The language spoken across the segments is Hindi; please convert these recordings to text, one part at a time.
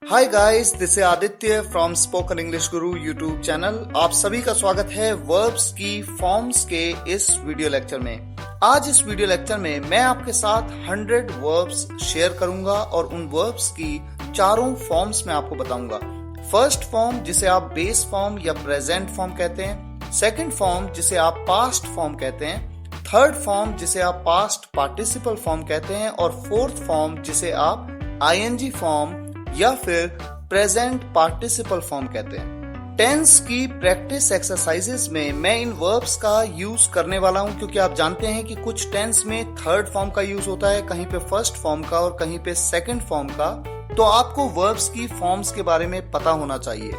Hi guys, this is Aditya from spoken English Guru YouTube channel. आप सभी का स्वागत है वर्ब्स की फॉर्म्स के इस वीडियो लेक्चर में। आज इस वीडियो लेक्चर में मैं आपके साथ 100 वर्ब्स शेयर करूंगा और उन वर्ब्स की चारों फॉर्म्स में आपको बताऊंगा। फर्स्ट फॉर्म जिसे आप बेस फॉर्म या प्रेजेंट फॉर्म कहते हैं, सेकंड फॉर्म जिसे आप पास्ट फॉर्म कहते हैं, थर्ड फॉर्म जिसे आप पास्ट पार्टिसिपल फॉर्म कहते हैं और फोर्थ फॉर्म जिसे आप आईएनजी फॉर्म या फिर प्रेजेंट पार्टिसिपल फॉर्म कहते हैं। टेंस की प्रैक्टिस एक्सरसाइजेस में मैं इन वर्ब्स का यूज करने वाला हूं, क्योंकि आप जानते हैं कि कुछ टेंस में थर्ड फॉर्म का यूज होता है, कहीं पे फर्स्ट फॉर्म का और कहीं पे सेकंड फॉर्म का। तो आपको वर्ब्स की फॉर्म्स के बारे में पता होना चाहिए।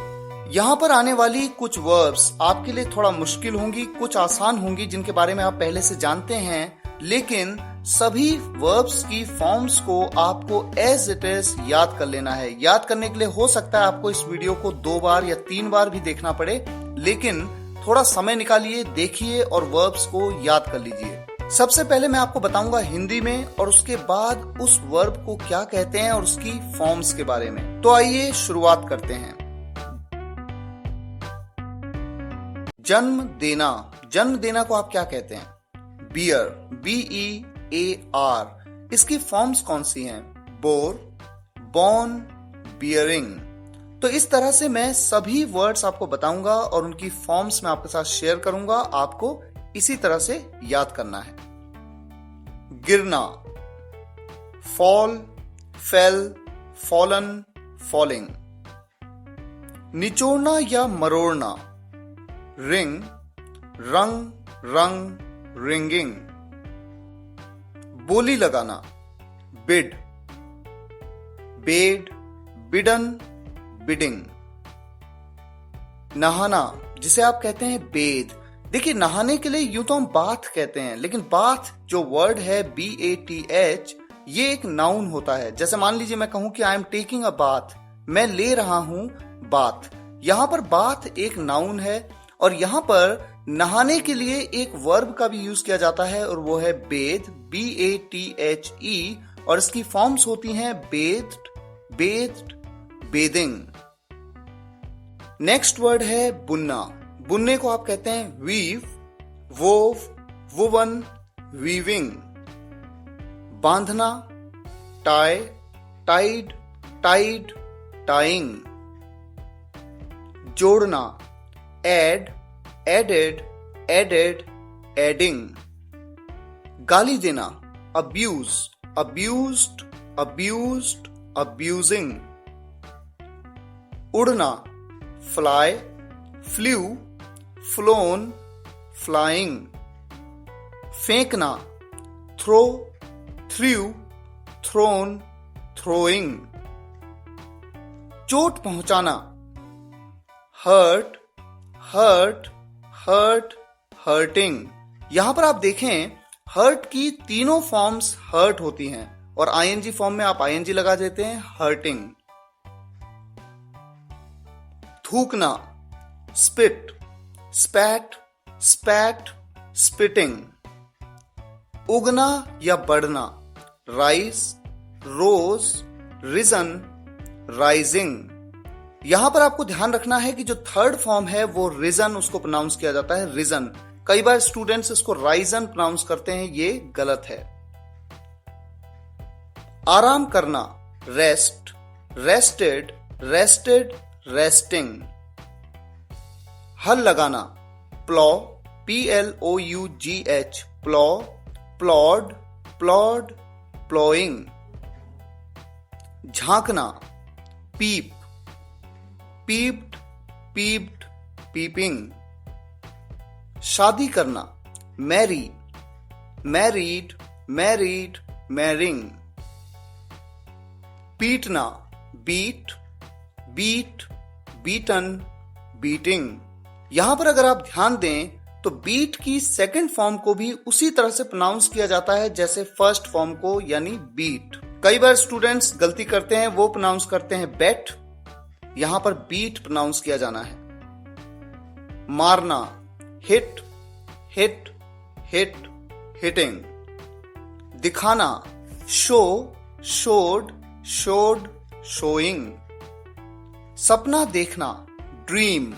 यहाँ पर आने वाली कुछ वर्ब्स आपके लिए थोड़ा मुश्किल होंगी, कुछ आसान होंगी जिनके बारे में आप पहले से जानते हैं, लेकिन सभी वर्ब्स की फॉर्म्स को आपको एज इट इज याद कर लेना है। याद करने के लिए हो सकता है आपको इस वीडियो को 2 बार या 3 बार भी देखना पड़े, लेकिन थोड़ा समय निकालिए, देखिए और वर्ब्स को याद कर लीजिए। सबसे पहले मैं आपको बताऊंगा हिंदी में और उसके बाद उस वर्ब को क्या कहते हैं और उसकी फॉर्म्स के बारे में। तो आइए शुरुआत करते हैं। जन्म देना। जन्म देना को आप क्या कहते हैं? Beer, BEAR। इसकी फॉर्म्स कौन सी हैं? Bore, born, bearing. तो इस तरह से मैं सभी वर्ड्स आपको बताऊंगा और उनकी फॉर्म्स मैं आपके साथ शेयर करूंगा। आपको इसी तरह से याद करना है। गिरना, फॉल, फेल, फॉलन, फॉलिंग। निचोड़ना या मरोड़ना। रिंग, रंग, रंग, रिंगिंग। बोली लगाना। Bid, bed, बिडन, bidding. नहाना, जिसे आप कहते हैं बेद। देखिए, नहाने के लिए यूं तो हम बाथ कहते हैं, लेकिन बाथ जो वर्ड है BATH, ये एक नाउन होता है। जैसे मान लीजिए मैं कहूं कि I am taking a bath, मैं ले रहा हूं बाथ। यहां पर बाथ एक नाउन है और यहां पर नहाने के लिए एक वर्ब का भी यूज किया जाता है और वो है बेद, BATHE, और इसकी फॉर्म्स होती हैं बेथ्ड, बेथ्ड, बेदिंग। नेक्स्ट वर्ड है बुनना। बुनने को आप कहते हैं वीव, वोव, वुवन, वीविंग। बांधना, टाई, टाइड, टाइड, टाइंग। जोड़ना, एड, एडेड, एडेड, एडिंग। गाली देना, अब्यूज, अब्यूज्ड, अब्यूज्ड, अब्यूजिंग। उड़ना, फ्लाई, फ्लू, फ्लोन, फ्लाइंग। फेंकना, थ्रो, थ्रू, थ्रोन, थ्रोइंग। चोट पहुंचाना, हर्ट, हर्ट, हर्ट, हर्टिंग। यहां पर आप देखें, हर्ट की तीनों फॉर्म्स हर्ट होती हैं और आईएनजी फॉर्म में आप आईएनजी लगा देते हैं, हर्टिंग। थूकना, स्पिट, स्पैट, स्पैट, स्पिटिंग। उगना या बढ़ना, राइज, रोज, रिजन, राइजिंग। यहां पर आपको ध्यान रखना है कि जो थर्ड फॉर्म है वो रिजन, उसको प्रोनाउंस किया जाता है रिजन। कई बार स्टूडेंट्स इसको राइजन प्रोनाउंस करते हैं, ये गलत है। आराम करना, रेस्ट, रेस्टेड, रेस्टेड, रेस्टिंग। हल लगाना, plough, PLOUGH, plough, ploughed, ploughed, ploughing. झांकना, पीप, पीप्ड, पीप्ड, पीपिंग। शादी करना, मैरी, मैरीड, मैरीड, मैरिंग। पीटना, बीट, बीट, बीटन, बीटिंग। यहां पर अगर आप ध्यान दें तो बीट की सेकंड फॉर्म को भी उसी तरह से प्रोनाउंस किया जाता है जैसे फर्स्ट फॉर्म को, यानी बीट। कई बार स्टूडेंट्स गलती करते हैं, वो प्रोनाउंस करते हैं बेट, यहां पर बीट प्रोनाउंस किया जाना है। मारना, हिट, हिट, हिट, हिटिंग। दिखाना, शो, शोड, showed, showing। सपना देखना, ड्रीम।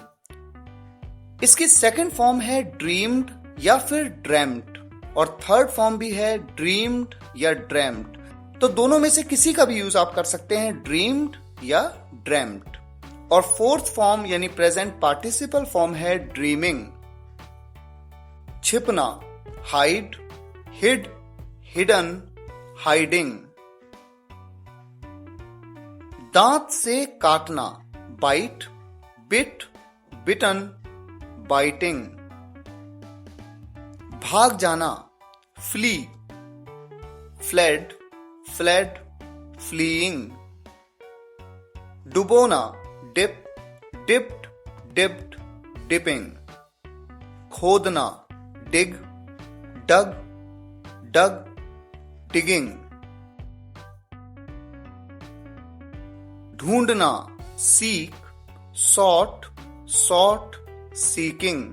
इसकी सेकंड फॉर्म है ड्रीम्ड या फिर ड्रेम्ड, और थर्ड फॉर्म भी है ड्रीम्ड या ड्रेम्ड। तो दोनों में से किसी का भी यूज आप कर सकते हैं, ड्रीम्ड या ड्रेम्ड। और फोर्थ फॉर्म यानी प्रेजेंट पार्टिसिपल फॉर्म है ड्रीमिंग। छिपना, हाइड, हिड, हिडन, हाइडिंग। दांत से काटना, बाइट, बिट, बिटन, बाइटिंग। भाग जाना, फ्ली, फ्लेड, फ्लेड, फ्लीइंग। डुबोना, डिप, डिप्ड, डिप्ड, डिपिंग। खोदना, डिग, डग, डग, डिगिंग। ढूंढना, सीक, सॉट, सॉट, सीकिंग।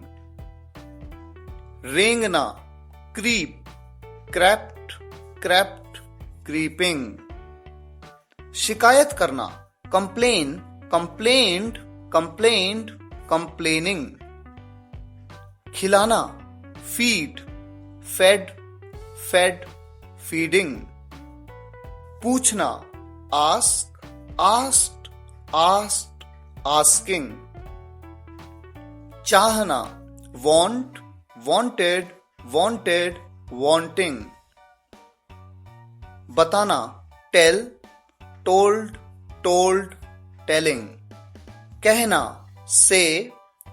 रेंगना, क्रीप, क्रैप्ट, क्रैप्ट, क्रीपिंग। शिकायत करना, कंप्लेन, कंप्लेन्ड, कंप्लेन्ड, कंप्लेनिंग। खिलाना, फीड, फेड, फेड, फीडिंग। पूछना, आस्क, आस्क्ड, आस्क्ड, आस्किंग। चाहना, वांट, वांटेड, वांटेड, वांटिंग। बताना, टेल, टोल्ड, टोल्ड, टेलिंग। कहना, से,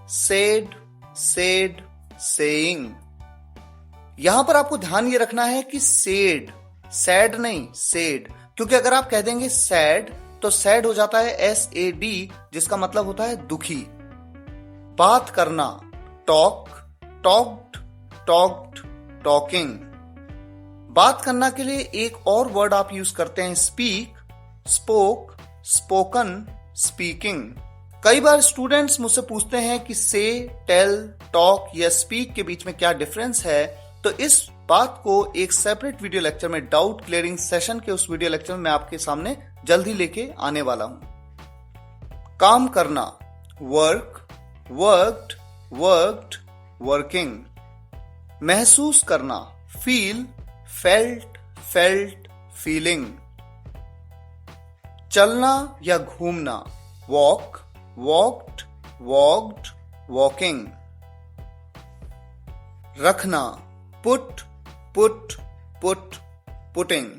सेड, सेड, सेइंग। यहां पर आपको ध्यान ये रखना है कि सेड, सैड नहीं, सेड, क्योंकि अगर आप कह देंगे सैड तो सैड हो जाता है SAD, जिसका मतलब होता है दुखी। बात करना, टॉक, टॉक्ड, टॉक्ड, टॉकिंग। बात करना के लिए एक और वर्ड आप यूज करते हैं, स्पीक, स्पोक, स्पोकन, स्पीकिंग। कई बार स्टूडेंट्स मुझसे पूछते हैं कि से, टेल, टॉक या स्पीक के बीच में क्या डिफरेंस है, तो इस बात को एक सेपरेट वीडियो लेक्चर में, डाउट क्लियरिंग सेशन के उस वीडियो लेक्चर में मैं आपके सामने जल्दी लेके आने वाला हूं। काम करना, वर्क, वर्कड, वर्कड, वर्किंग। महसूस करना, फील, फेल्ट, फेल्ट, फीलिंग। चलना या घूमना, वॉक, वॉक्ड, वॉक्ड, वॉकिंग। रखना, पुट, पुट, पुट, पुटिंग।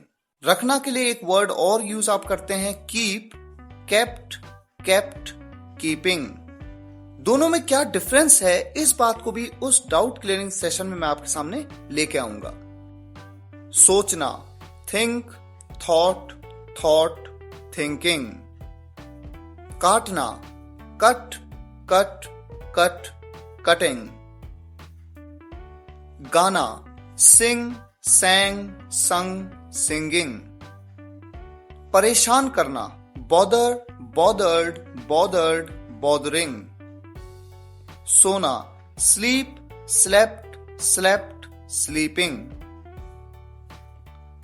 रखना के लिए एक वर्ड और यूज आप करते हैं, कीप, केप्ट, केप्ट, कीपिंग। दोनों में क्या डिफरेंस है, इस बात को भी उस डाउट क्लियरिंग सेशन में मैं आपके सामने लेके आऊंगा। सोचना, थिंक, थॉट, थॉट, थिंकिंग। काटना, कट, कट, कट, कटिंग। गाना, सिंग, सैंग, संग, सिंगिंग। परेशान करना, बॉदर, बॉदर्ड, बॉदर्ड, बॉदरिंग। सोना, स्लीप, स्लेप्ट, स्लेप्ट, स्लीपिंग।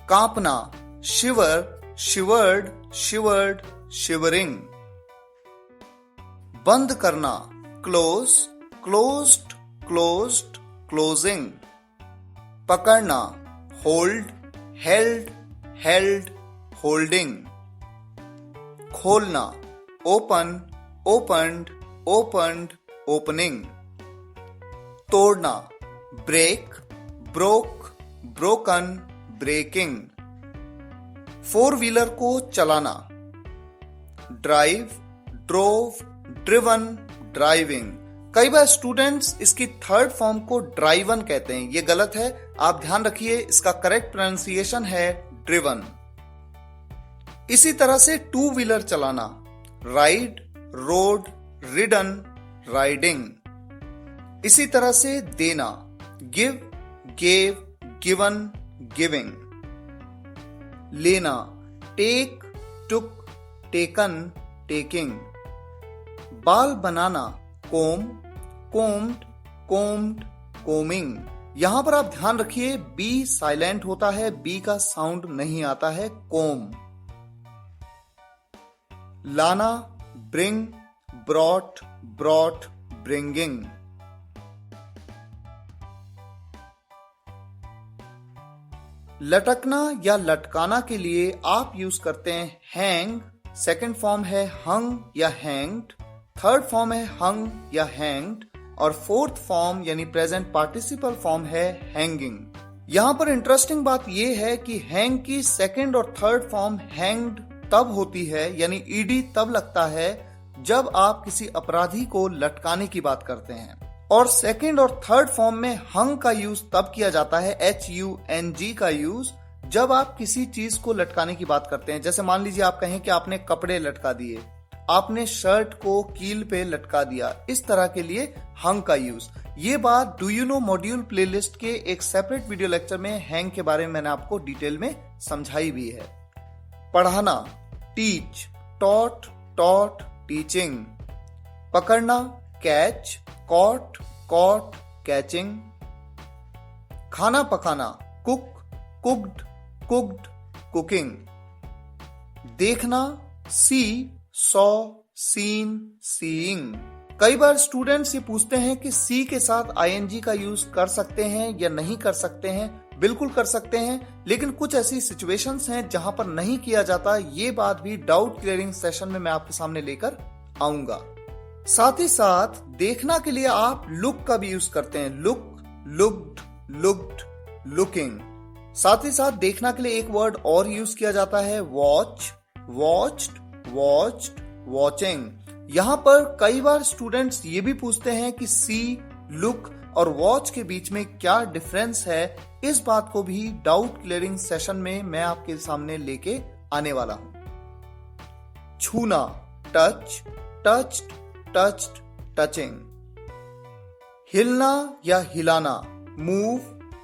कांपना, शिवर, शिवर्ड, शिवर्ड, शिवरिंग। बंद करना, क्लोज, क्लोज्ड, क्लोज्ड, क्लोजिंग। पकड़ना, होल्ड, हेल्ड, हेल्ड, होल्डिंग। खोलना, ओपन, ओपन्ड, ओपन्ड, ओपनिंग। तोड़ना, break, broke, broken, breaking. Four wheeler को चलाना, ड्राइव, ड्रोव, ड्रिवन, ड्राइविंग। कई बार स्टूडेंट्स इसकी थर्ड फॉर्म को ड्राइवन कहते हैं, ये गलत है, आप ध्यान रखिए, इसका करेक्ट प्रोनाउंसिएशन है ड्रिवन। इसी तरह से टू व्हीलर चलाना, राइड, रोड, रिडन, राइडिंग। इसी तरह से देना, गिव, गेव, गिवन, गिविंग। लेना, टेक, टुक, टेकन, टेकिंग। बाल बनाना, कोम, कोम्ड, कोम्ड, कोमिंग। यहां पर आप ध्यान रखिए, बी साइलेंट होता है, बी का साउंड नहीं आता है, कोम। लाना, ब्रिंग, brought, brought, bringing. लटकना या लटकाना के लिए आप यूज करते हैं हैंग, सेकंड फॉर्म है हंग या हैंग्ड, थर्ड फॉर्म है हंग या हैंग्ड और फोर्थ फॉर्म यानी प्रेजेंट पार्टिसिपल फॉर्म है हैंगिंग। यहाँ पर इंटरेस्टिंग बात यह है कि हैंग की सेकंड और थर्ड फॉर्म हैंग्ड तब होती है यानी ईडी तब लगता है जब आप किसी अपराधी को लटकाने की बात करते हैं, और सेकंड और थर्ड फॉर्म में हंग का यूज तब किया जाता है HUNG का यूज जब आप किसी चीज को लटकाने की बात करते हैं। जैसे मान लीजिए आप कहें कि आपने कपड़े लटका दिए, आपने शर्ट को कील पे लटका दिया, इस तरह के लिए हंग का यूज। ये बात do you know module playlist के एक सेपरेट वीडियो लेक्चर में हैंग के बारे में मैंने आपको डिटेल में समझाई भी है। पढ़ाना, टीच, टॉट, टॉट, टीचिंग। पकड़ना, कैच, कॉट, कॉट, कैचिंग। खाना पकाना, कुक, कुक्ड, कुक्ड, कुकिंग। देखना, सी, सॉ, सीन, सीइंग। कई बार स्टूडेंट्स ये पूछते हैं कि सी के साथ ING का यूज कर सकते हैं या नहीं कर सकते हैं। बिल्कुल कर सकते हैं, लेकिन कुछ ऐसी सिचुएशंस हैं जहां पर नहीं किया जाता। ये बात भी डाउट क्लियरिंग सेशन में मैं आपके सामने लेकर आऊंगा। साथ ही साथ देखना के लिए आप लुक का भी यूज करते हैं, लुक, लुक्ड, लुक्ड, लुकिंग। साथ ही साथ देखना के लिए एक वर्ड और यूज किया जाता है, वॉच, वॉच्ड, वॉच्ड, वॉचिंग। यहां पर कई बार स्टूडेंट्स ये भी पूछते हैं कि सी, लुक और वॉच के बीच में क्या डिफरेंस है। इस बात को भी डाउट क्लियरिंग सेशन में मैं आपके सामने लेके आने वाला हूं। छूना, टच, टच्ड, टच्ड, टचिंग। हिलना या हिलाना, मूव,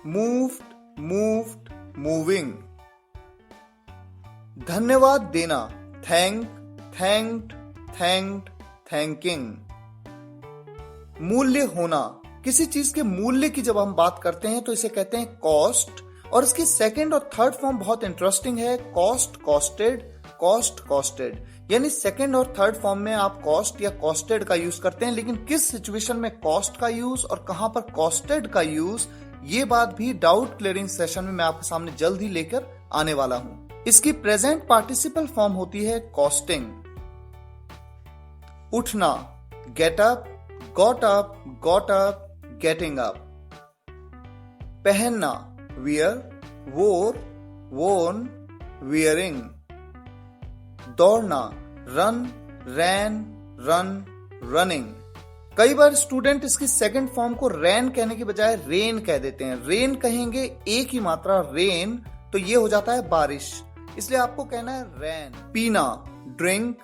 मूव्ड, मूव्ड, मूविंग। धन्यवाद देना, थैंक, थैंक्ड, थैंक्ड, थैंकिंग। मूल्य होना, किसी चीज के मूल्य की जब हम बात करते हैं तो इसे कहते हैं कॉस्ट, और इसकी सेकंड और थर्ड फॉर्म बहुत इंटरेस्टिंग है, कॉस्ट, कॉस्टेड, कॉस्ट, कॉस्टेड। यानी सेकंड और थर्ड फॉर्म में आप कॉस्ट या कॉस्टेड का यूज करते हैं, लेकिन किस सिचुएशन में कॉस्ट का यूज और कहां पर कॉस्टेड का यूज, ये बात भी डाउट क्लियरिंग सेशन में मैं आपके सामने जल्द ही लेकर आने वाला हूं। इसकी प्रेजेंट पार्टिसिपल फॉर्म होती है कॉस्टिंग। उठना, get up, got up, got up, getting up. पहनना, वियर, वोर, वोर्न, वियरिंग। दौड़ना, रन, रैन, रन, रनिंग। कई बार स्टूडेंट इसकी सेकंड फॉर्म को रैन कहने के बजाय रेन कह देते हैं। रेन कहेंगे एक ही मात्रा रेन, तो ये हो जाता है बारिश, इसलिए आपको कहना है रैन। पीना, ड्रिंक,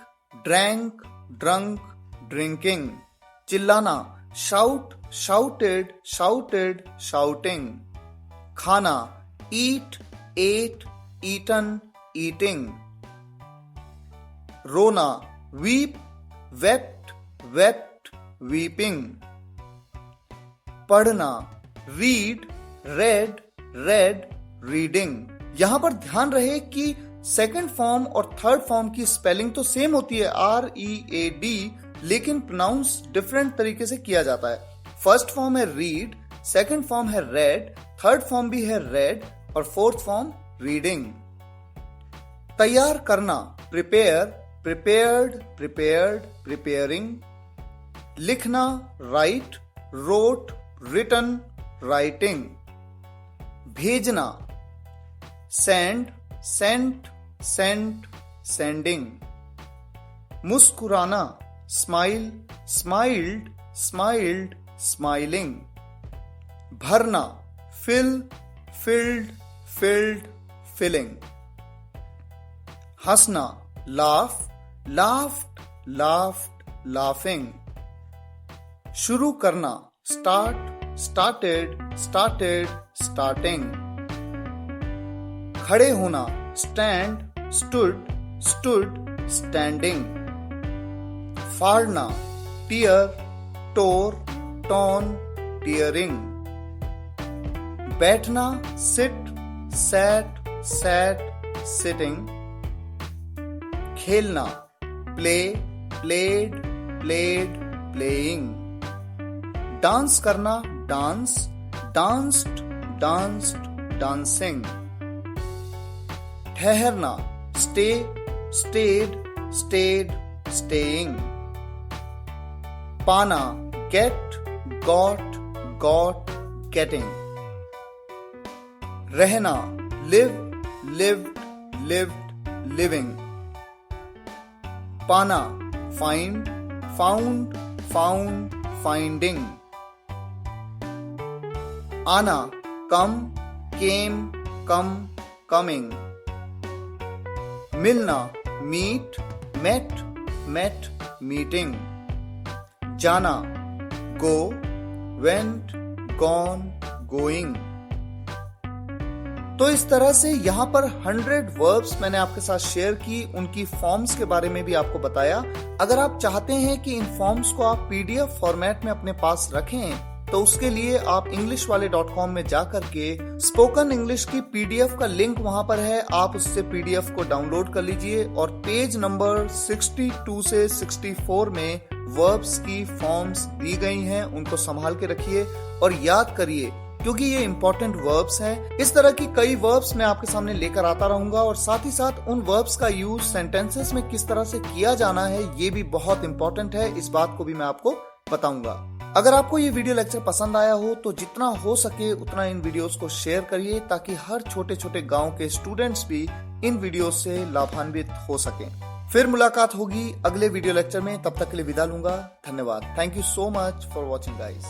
ड्रैंक, ड्रंक, ड्रिंकिंग। चिल्लाना, शाउट, शाउटेड, शाउटेड, शाउटिंग। खाना, ईट, एट, ईटन, ईटिंग। रोना, वीप, वेप्ट, वेप्ट, वीपिंग। पढ़ना, रीड, रेड, रेड, रीडिंग। यहां पर ध्यान रहे कि सेकंड फॉर्म और थर्ड फॉर्म की स्पेलिंग तो सेम होती है, READ, लेकिन प्रोनाउंस डिफरेंट तरीके से किया जाता है। फर्स्ट फॉर्म है रीड, सेकंड फॉर्म है रेड, थर्ड फॉर्म भी है रेड और फोर्थ फॉर्म रीडिंग। तैयार करना, प्रिपेयर, प्रिपेयर्ड, प्रिपेयर्ड, प्रिपेयरिंग। लिखना, राइट, रोट, रिटन, राइटिंग। भेजना, सेंड, सेंट, सेंट, सेंडिंग। मुस्कुराना, स्माइल, स्माइल्ड, स्माइल्ड, स्माइलिंग। भरना, फिल, फिल्ड, फिल्ड, फिलिंग। हंसना, लाफ, लाफ्ड, लाफ्ड, लाफिंग। शुरू करना, स्टार्ट, स्टार्टेड, स्टार्टेड, स्टार्टिंग। खड़े होना, स्टैंड, स्टूड, स्टूड, स्टैंडिंग। फाड़ना, टीयर, टोर, टॉन, टीयरिंग। बैठना, सिट, सैट, सैट, सिटिंग। खेलना, play, played, played, playing. Dance करना, डांस, danced, danced, dancing. ठहरना, stay, stayed, stayed, staying. पाना, get, got, got, getting. रहना, live, lived, lived, living. पाना, find, found, found, finding. आना, come, came, come, coming. मिलना, meet, met, met, meeting. जाना, go, went, gone, going. तो इस तरह से यहाँ पर 100 वर्ब्स मैंने आपके साथ शेयर की, उनकी फॉर्म्स के बारे में भी आपको बताया। अगर आप चाहते हैं कि इन फॉर्म्स को आप पीडीएफ फॉर्मेट में अपने पास रखें, तो उसके लिए आप englishwale.com में जाकर के स्पोकन इंग्लिश की पीडीएफ का लिंक वहां पर है, आप उससे पीडीएफ को डाउनलोड कर लीजिए और पेज नंबर 62 से 64 में वर्ब्स की फॉर्म्स दी गई हैं, उनको संभाल के रखिए और याद करिए, क्योंकि ये इंपॉर्टेंट वर्ब्स हैं। इस तरह की कई वर्ब्स मैं आपके सामने लेकर आता रहूंगा और साथ ही साथ उन वर्ब्स का यूज सेंटेंसेस में किस तरह से किया जाना है, ये भी बहुत इंपॉर्टेंट है। इस बात को भी मैं आपको बताऊंगा। अगर आपको ये वीडियो लेक्चर पसंद आया हो तो जितना हो सके उतना इन वीडियोस को शेयर करिए, ताकि हर छोटे छोटे गांव के स्टूडेंट्स भी इन वीडियो से लाभान्वित हो सकें। फिर मुलाकात होगी अगले वीडियो लेक्चर में, तब तक के लिए विदा लूंगा। धन्यवाद। Thank you so much for watching guys.